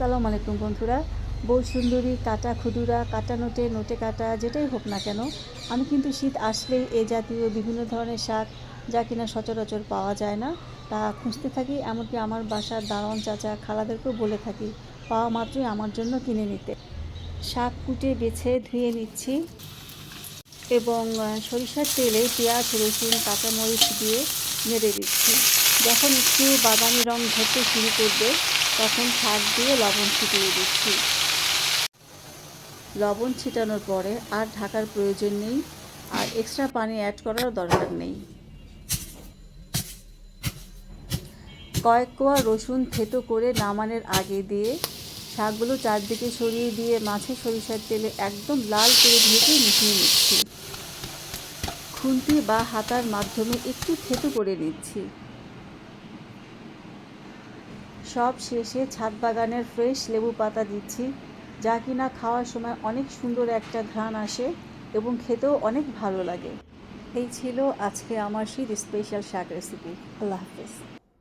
আসসালামু আলাইকুম বন্ধুরা। বউ সুন্দরী, কাটা খুদুরা, কাটা নোটে, নোটে কাটা যেটাই হোক না কেন, আমি কিন্তু শীত আসলেই এই জাতীয় বিভিন্ন ধরনের শাক যা কিনা সচরাচর পাওয়া যায় না তা খুঁজতে থাকি। এমনকি আমার বাসার দারোয়ান চাচা খালাদেরকেও বলে থাকি পাওয়া মাত্রই আমার জন্য কিনে নিতে। শাক কুটে বেছে ধুয়ে নিচ্ছি এবং সরিষার তেলে পেঁয়াজ, রসুন, কাঁচামরিচ দিয়ে নেড়ে দিচ্ছি। যখন একটু বাদামি রং ধরতে শুরু করবে তখন শাক দিয়ে লবণ ছিটিয়ে দিচ্ছি। লবণ ছিটানোর পরে আর ঢাকার প্রয়োজন নেই, আর এক্সট্রা পানি অ্যাড করার দরকার নেই। কয়েক কোয়া রসুন থেতো করে নামানোর আগে দিয়ে শাকগুলো চারদিকে সরিয়ে দিয়ে মাছে সরিষার তেলে একদম লাল করে ভেজে মিশিয়ে নিচ্ছি। খুন্তি বা হাতার মাধ্যমে একটু থেতো করে নিচ্ছি। সব শেষে ছাদ বাগানের ফ্রেশ লেবু পাতা দিচ্ছি, যা কিনা খাওয়ার সময় অনেক সুন্দর একটা ঘ্রাণ আসে এবং খেতেও অনেক ভালো লাগে। এই ছিল আজকে আমার শীত স্পেশাল শাক রেসিপি। আল্লাহ হাফেজ।